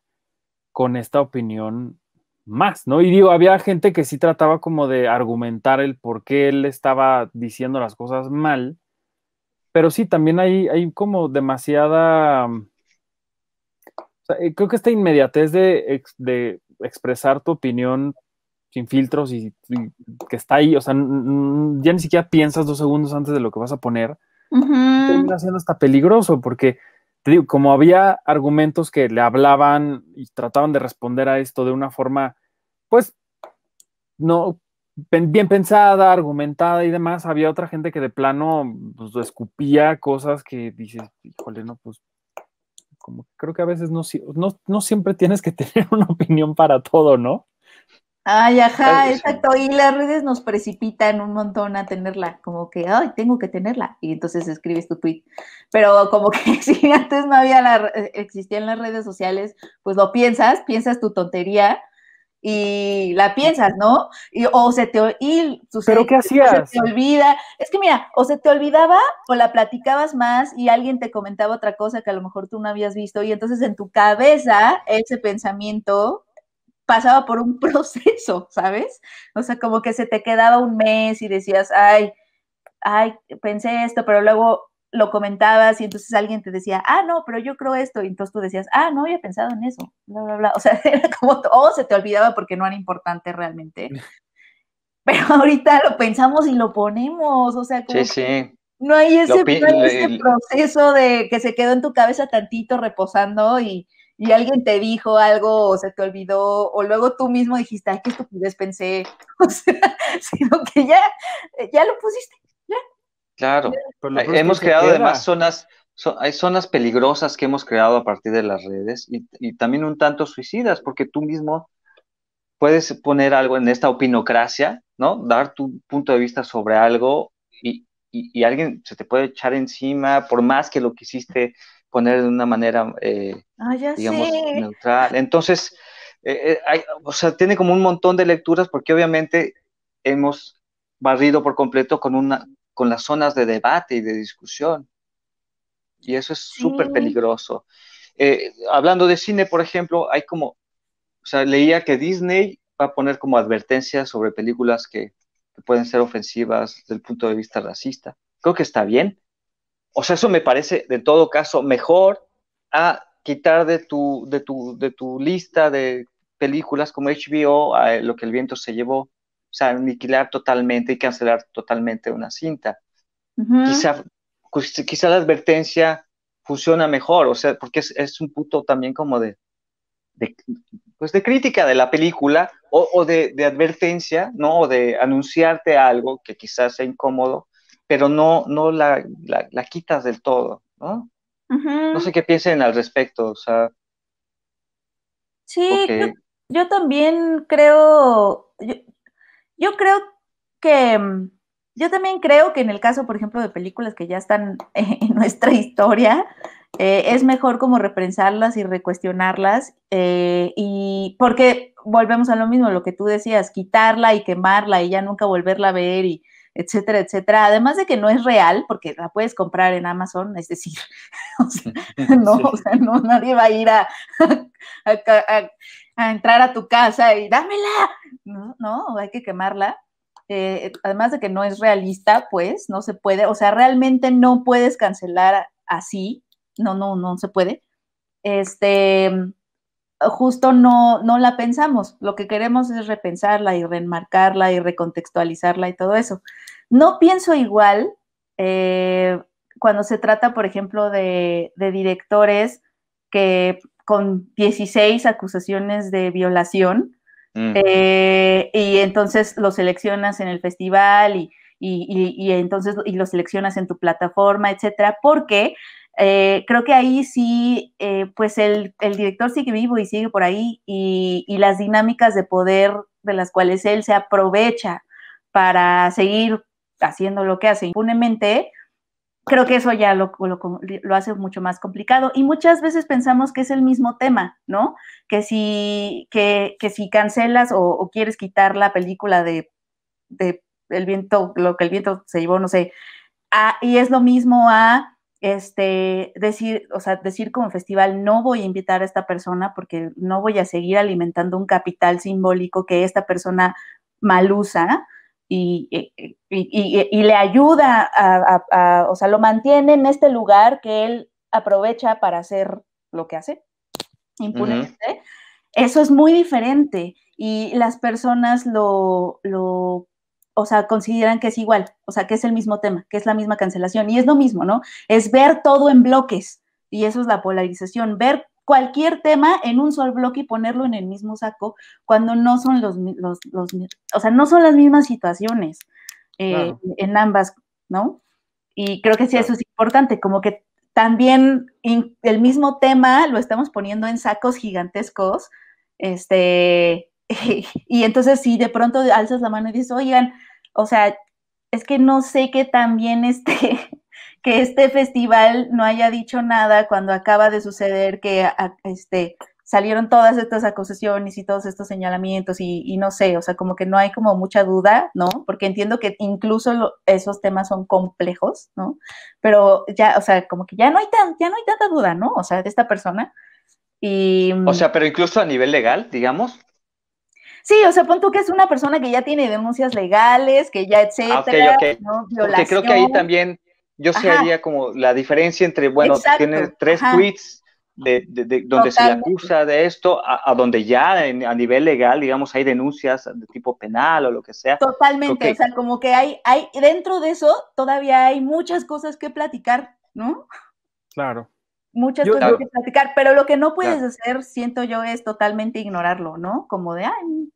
con esta opinión más, ¿no? Y digo, había gente que sí trataba como de argumentar el por qué él estaba diciendo las cosas mal, pero sí, también hay como demasiada, o sea, creo que esta inmediatez de expresar tu opinión sin filtros y que está ahí, o sea, ya ni siquiera piensas 2 segundos antes de lo que vas a poner, Ujú. termina siendo hasta peligroso porque, te digo, como había argumentos que le hablaban y trataban de responder a esto de una forma, pues, no bien pensada, argumentada y demás, había otra gente que de plano pues, escupía cosas que dices, híjole, no, pues como que creo que a veces no siempre tienes que tener una opinión para todo, ¿no? Ay, ajá, Sí. exacto. Y las redes nos precipitan un montón a tenerla, como que, ay, tengo que tenerla. Y entonces escribes tu tweet. Pero como que si antes no había existían las redes sociales, pues lo piensas tu tontería y la piensas, ¿no? O se te, ¿Pero qué o se te hacías? olvida. Es que mira, o se te olvidaba o la platicabas más y alguien te comentaba otra cosa que a lo mejor tú no habías visto y entonces en tu cabeza ese pensamiento pasaba por un proceso, ¿sabes? O sea, como que se te quedaba un mes y decías, ay, pensé esto, pero luego lo comentabas y entonces alguien te decía, no, pero yo creo esto, y entonces tú decías, no había pensado en eso, bla, bla, bla. O sea, era como, o se te olvidaba porque no era importante realmente, pero ahorita lo pensamos y lo ponemos, o sea, Sí, como que sí. no hay Lo ese, pi- no hay ese le- proceso de que se quedó en tu cabeza tantito reposando y alguien te dijo algo o se te olvidó, o luego tú mismo dijiste, ay, qué estupidez pensé, o sea, sino que ya lo pusiste, ya. Claro. Pero lo peor es que ahí Hemos se creado además queda. zonas, hay zonas peligrosas que hemos creado a partir de las redes y también un tanto suicidas, porque tú mismo puedes poner algo en esta opinocracia, ¿no? Dar tu punto de vista sobre algo y alguien se te puede echar encima, por más que lo quisiste poner de una manera, Ya digamos, sé. neutral. Entonces, o sea, tiene como un montón de lecturas porque obviamente hemos barrido por completo con las zonas de debate y de discusión. Y eso es Sí. súper peligroso. Hablando de cine, por ejemplo, hay como, o sea, leía que Disney va a poner como advertencias sobre películas que pueden ser ofensivas desde el punto de vista racista. Creo que está bien. O sea, eso me parece, de todo caso, mejor a quitar de tu lista de películas como HBO a lo que el viento se llevó. O sea, aniquilar totalmente y cancelar totalmente una cinta. Ujú. Quizá, quizá la advertencia funciona mejor, o sea, porque es un punto también como de, pues de crítica de la película o de advertencia, ¿no? O de anunciarte algo que quizás sea incómodo, pero no la quitas del todo, ¿no? No Ujú. sé qué piensen al respecto, o sea, Sí, porque yo también creo, yo creo que, yo también creo que en el caso, por ejemplo, de películas que ya están en nuestra historia, es mejor como repensarlas y recuestionarlas, y porque volvemos a lo mismo, lo que tú decías, quitarla y quemarla y ya nunca volverla a ver y etcétera, etcétera. Además de que no es real, porque la puedes comprar en Amazon, es decir, o sea, no, o Sí. sea, no, nadie va a ir a, a entrar a tu casa y dámela, no, hay que quemarla. Además de que no es realista, pues no se puede, o sea, realmente no puedes cancelar así, no se puede. Este, justo no la pensamos, lo que queremos es repensarla y reenmarcarla y recontextualizarla y todo eso. No pienso igual eh, cuando se trata, por ejemplo, de directores que con 16 acusaciones de violación, y entonces lo seleccionas en el festival y entonces y lo seleccionas en tu plataforma, etcétera, porque creo que ahí sí, pues el director sigue vivo y sigue por ahí y las dinámicas de poder de las cuales él se aprovecha para seguir haciendo lo que hace impunemente, creo que eso ya lo hace mucho más complicado. Y muchas veces pensamos que es el mismo tema, ¿no? Que si cancelas o quieres quitar la película de el viento, lo que el viento se llevó, no sé, y es lo mismo a decir, o sea, decir como festival, no voy a invitar a esta persona porque no voy a seguir alimentando un capital simbólico que esta persona mal usa y le ayuda o sea, lo mantiene en este lugar que él aprovecha para hacer lo que hace impunemente. uh-huh. Eso es muy diferente y las personas o sea, consideran que es igual, o sea, que es el mismo tema, que es la misma cancelación. Y es lo mismo, ¿no? Es ver todo en bloques. Y eso es la polarización, ver cualquier tema en un solo bloque y ponerlo en el mismo saco cuando no son o sea, no son las mismas situaciones Claro, en ambas, ¿no? Y creo que sí, eso Claro. es importante, como que también el mismo tema lo estamos poniendo en sacos gigantescos, Y entonces si de pronto alzas la mano y dices, oigan, o sea, es que no sé qué también que este festival no haya dicho nada cuando acaba de suceder que salieron todas estas acusaciones y todos estos señalamientos y no sé, o sea, como que no hay como mucha duda, ¿no? Porque entiendo que incluso esos temas son complejos, ¿no? Pero ya, o sea, como que ya no hay tanta duda, ¿no? O sea, de esta persona. Y, O sea, pero incluso a nivel legal, digamos. sí, o sea, pon tú que es una persona que ya tiene denuncias legales, que ya Ok, etcétera, ok. ¿no? Porque creo que ahí Violación. también yo sí Ajá, haría como la diferencia entre, bueno, tiene exacto, 3 ajá, tweets de donde se le totalmente. acusa de esto, a donde ya a nivel legal, digamos, hay denuncias de tipo penal o lo que sea. Creo Totalmente, o que, sea, como que dentro de eso todavía hay muchas cosas que platicar, ¿no? Claro. Muchas Yo, cosas yo, que platicar, pero lo que no puedes claro. hacer, siento yo, es totalmente ignorarlo, ¿no? Como de, ay,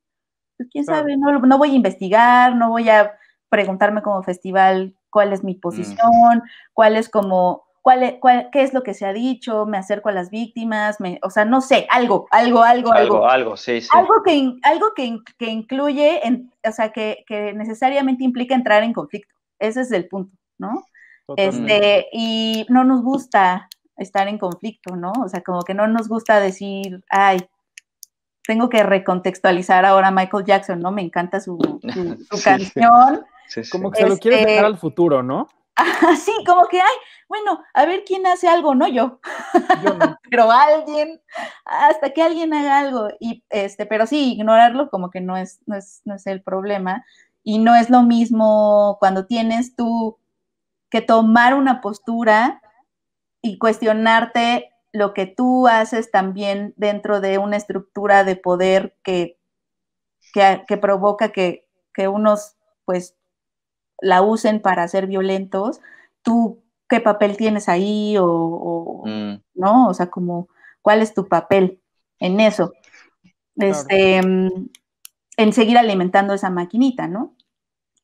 pues quién claro, sabe, no voy a investigar, no voy a preguntarme como festival cuál es mi Mm, posición, cuál es como, qué es lo que se ha dicho, me acerco a las víctimas, o sea, no sé, algo, sí, sí. que incluye, o sea, que necesariamente implica entrar en conflicto. Ese es el punto, ¿no? totalmente. Y no nos gusta estar en conflicto, ¿no? O sea, como que no nos gusta decir, ay, tengo que recontextualizar ahora a Michael Jackson, ¿no? Me encanta su Sí, canción. sí, sí. Como que se lo quieres dejar al futuro, ¿no? Así como que, ay, bueno, a ver quién hace algo, no yo, Yo no. pero alguien, hasta que alguien haga algo. Y pero sí, ignorarlo como que no es el problema. Y no es lo mismo cuando tienes tú que tomar una postura y cuestionarte lo que tú haces también dentro de una estructura de poder que provoca que unos pues la usen para ser violentos, tú qué papel tienes ahí Mm, ¿no? O sea, como, ¿cuál es tu papel en eso? Claro. En seguir alimentando esa maquinita, ¿no?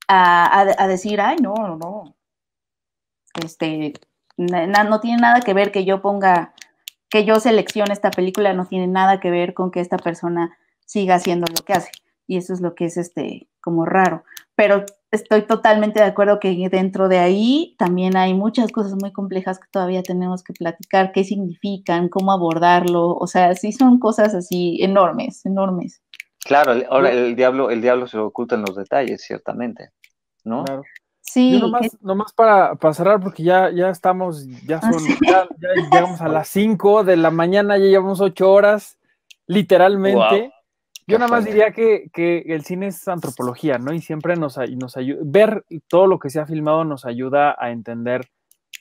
A decir, ay, no, no tiene nada que ver que yo ponga, que yo seleccione esta película, no tiene nada que ver con que esta persona siga haciendo lo que hace. Y eso es lo que es como raro. Pero estoy totalmente de acuerdo que dentro de ahí también hay muchas cosas muy complejas que todavía tenemos que platicar, qué significan, cómo abordarlo, o sea, sí son cosas así enormes, enormes. claro, ahora Yo, el diablo se oculta en los detalles, ciertamente, ¿no? claro. Yo Sí, nomás para cerrar, porque ya estamos, así, ya llegamos a las 5 de la mañana, ya llevamos 8 horas, Wow, literalmente. Yo qué nada más fuerte. diría que el cine es antropología, ¿no? Y siempre nos ayuda, ver todo lo que se ha filmado nos ayuda a entender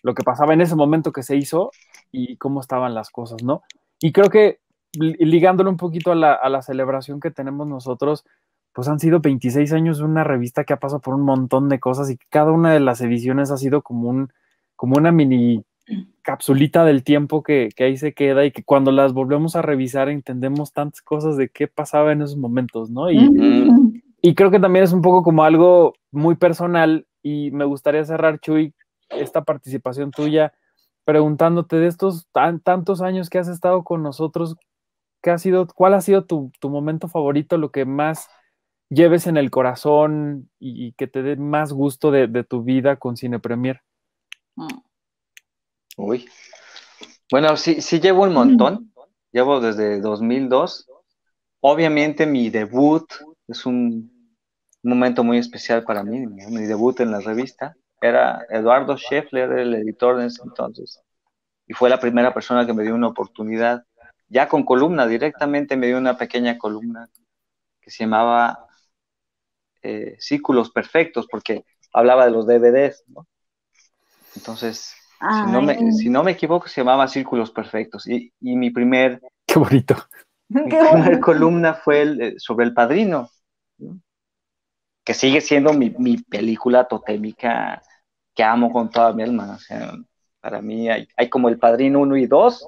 lo que pasaba en ese momento que se hizo y cómo estaban las cosas, ¿no? Y creo que ligándolo un poquito a la celebración que tenemos nosotros, pues han sido 26 años de una revista que ha pasado por un montón de cosas y que cada una de las ediciones ha sido como una mini capsulita del tiempo que ahí se queda y que cuando las volvemos a revisar entendemos tantas cosas de qué pasaba en esos momentos, ¿no? Mm, Y creo que también es un poco como algo muy personal y me gustaría cerrar, Chuy, esta participación tuya preguntándote de estos tantos años que has estado con nosotros, cuál ha sido tu momento favorito, lo que más lleves en el corazón y que te dé más gusto de tu vida con Cine Premier. uy. Bueno, sí, sí llevo un montón. Llevo desde 2002. Obviamente mi debut es un momento muy especial para mí. Mi debut en la revista era Eduardo Scheffler, el editor de ese entonces. Y fue la primera persona que me dio una oportunidad, ya con columna, directamente me dio una pequeña columna que se llamaba Círculos Perfectos, porque hablaba de los DVDs, ¿no? Entonces, Ay, si no me equivoco, se llamaba Círculos Perfectos. Y Qué bonito. mi qué primer bonito. columna fue sobre El Padrino, ¿no? Que sigue siendo mi película totémica que amo con toda mi alma. O sea, para mí hay como El Padrino uno y 2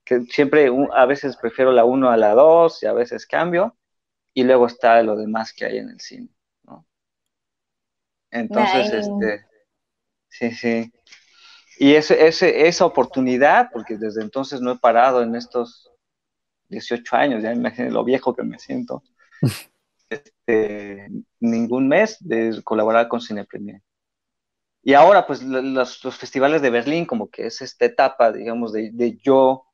que siempre a veces prefiero la uno a la 2 y a veces cambio, y luego está lo demás que hay en el cine, ¿no? Ay, Entonces, sí, sí. Y esa oportunidad, porque desde entonces no he parado en estos 18 años, ya imagínense lo viejo que me siento, ningún mes de colaborar con Cine Premier. Y ahora, pues, los festivales de Berlín, como que es esta etapa, digamos, de yo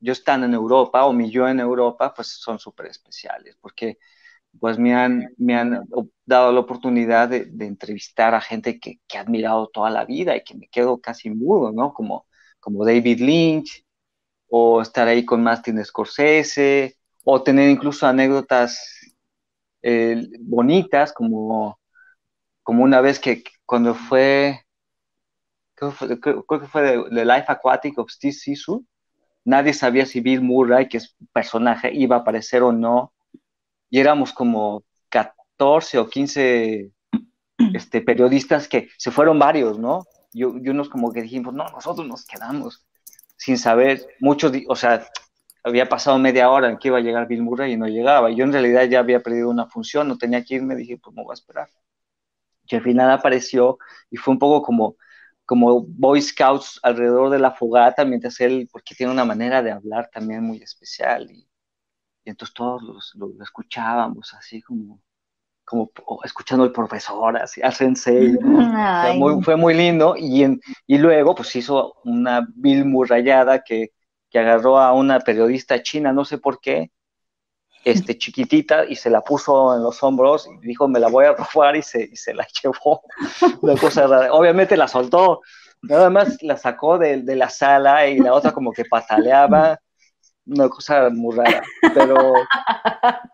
estando en Europa, o mi yo en Europa, pues son súper especiales, porque pues me han dado la oportunidad de entrevistar a gente que he admirado toda la vida y que me quedo casi mudo, ¿no? Como David Lynch, o estar ahí con Martin Scorsese, o tener incluso anécdotas bonitas, como una vez que cuando creo que fue The Life Aquatic of Steve Zissou, nadie sabía si Bill Murray, que es un personaje, iba a aparecer o no, y éramos como 14 o 15 periodistas que se fueron varios, ¿no? Y unos como que dijimos, no, nosotros nos quedamos sin saber, muchos, o sea, había pasado media hora en que iba a llegar Bill Murray y no llegaba, y yo en realidad ya había perdido una función, no tenía que irme, dije, pues me voy a esperar. Y al final apareció y fue un poco como Boy Scouts alrededor de la fogata, mientras él, porque tiene una manera de hablar también muy especial, y entonces todos lo escuchábamos así como escuchando al profesor, así, al sensei, ¿no? Fue muy lindo, y luego pues hizo una Bill Murrayada que agarró a una periodista china, no sé por qué, chiquitita, y se la puso en los hombros y dijo, me la voy a robar, y se la llevó. Una cosa rara. Obviamente la soltó, nada más la sacó de la sala, y la otra como que pataleaba, una cosa muy rara,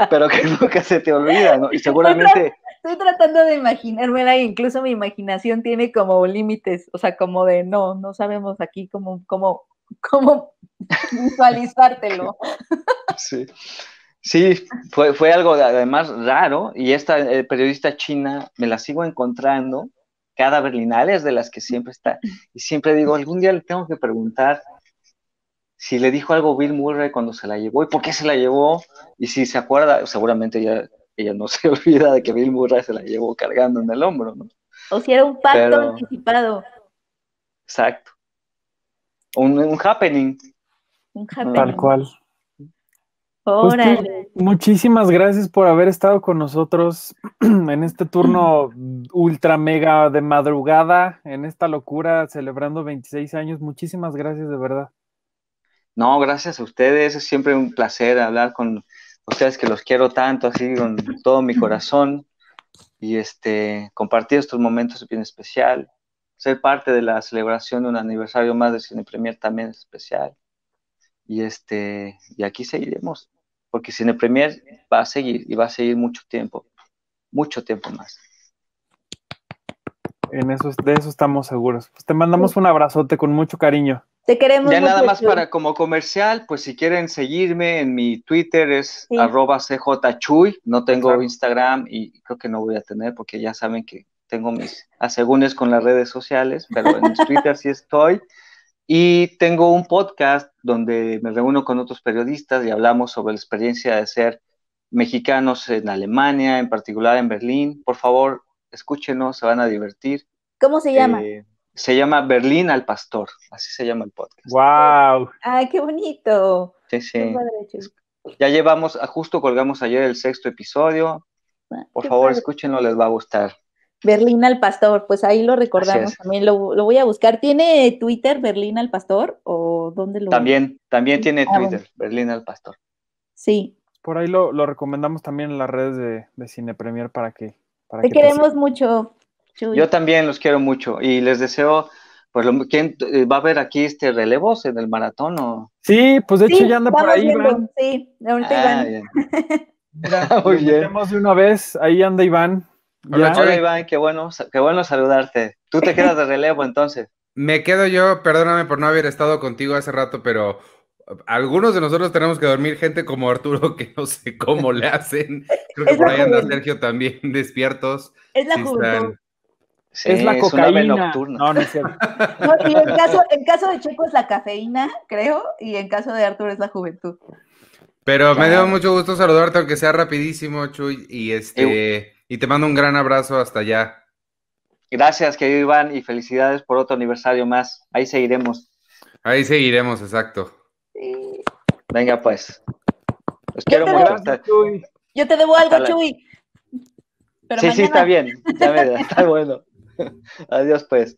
pero que nunca se te olvida, ¿no? Y seguramente... Estoy tratando de imaginármela, e incluso mi imaginación tiene como límites, o sea, como de no sabemos aquí cómo visualizártelo. Sí, fue algo además raro, y esta periodista china me la sigo encontrando cada Berlinale, es de las que siempre está, y siempre digo, algún día le tengo que preguntar si le dijo algo Bill Murray cuando se la llevó, y por qué se la llevó, y si se acuerda, seguramente ella no se olvida de que Bill Murray se la llevó cargando en el hombro, ¿no? O si era un pacto anticipado. Exacto. Un happening. Un happening. Tal cual. Órale. Pues muchísimas gracias por haber estado con nosotros en este turno ultra mega de madrugada, en esta locura, celebrando 26 años. Muchísimas gracias, de verdad. No, gracias a ustedes. Es siempre un placer hablar con ustedes, que los quiero tanto, así con todo mi corazón. Y compartir estos momentos es bien especial. Ser parte de la celebración de un aniversario más de Cine Premier también es especial. Y aquí seguiremos, porque Cine Premier va a seguir, y va a seguir mucho tiempo más. De eso estamos seguros. Pues te mandamos un abrazote con mucho cariño. Te queremos ya mucho. Nada más para como comercial, pues si quieren seguirme en mi Twitter es @cjchuy, no tengo Instagram y creo que no voy a tener, porque ya saben que tengo mis asegúnes con las redes sociales, pero en Twitter sí estoy. Y tengo un podcast donde me reúno con otros periodistas y hablamos sobre la experiencia de ser mexicanos en Alemania, en particular en Berlín. Por favor, escúchenos, se van a divertir. ¿Cómo se llama? Se llama Berlín al Pastor, así se llama el podcast. ¡Wow! ¡Ay, qué bonito! Sí. Ya justo colgamos ayer el 6º episodio. Por favor, escúchenlo, les va a gustar. Berlín al Pastor, pues ahí lo recordamos también, lo voy a buscar. ¿Tiene Twitter Berlín al Pastor o dónde lo...? También tiene Twitter, bueno. Berlín al Pastor. Sí. Por ahí lo recomendamos también en las redes de Cine Premier para que... Te queremos mucho, Chuy. Yo también los quiero mucho y les deseo, pues, ¿quién va a haber aquí relevos en el maratón o...? Sí, pues de hecho ya anda por ahí, Iván. Sí, ahorita Iván. Mira, muy bien. Metemos de una vez, ahí anda Iván. Hola Iván, qué bueno saludarte. ¿Tú te quedas de relevo entonces? Me quedo yo, perdóname por no haber estado contigo hace rato, pero algunos de nosotros tenemos que dormir, gente como Arturo, que no sé cómo le hacen. Creo que por ahí anda Sergio también despiertos. Es la juventud. Sí, es la cocaína. Es nocturna. No es cierto. No, y en caso de Checo es la cafeína, creo, y en caso de Arturo es la juventud. Pero me dio mucho gusto saludarte, aunque sea rapidísimo, Chuy, y te mando un gran abrazo hasta allá. Gracias, querido Iván, y felicidades por otro aniversario más. Ahí seguiremos. Ahí seguiremos, exacto. Sí. Venga, pues. Los quiero mucho. Yo te debo algo, Hasta la- Chuy. Pero Sí, mañana... está bien. Está bueno. Adiós, pues.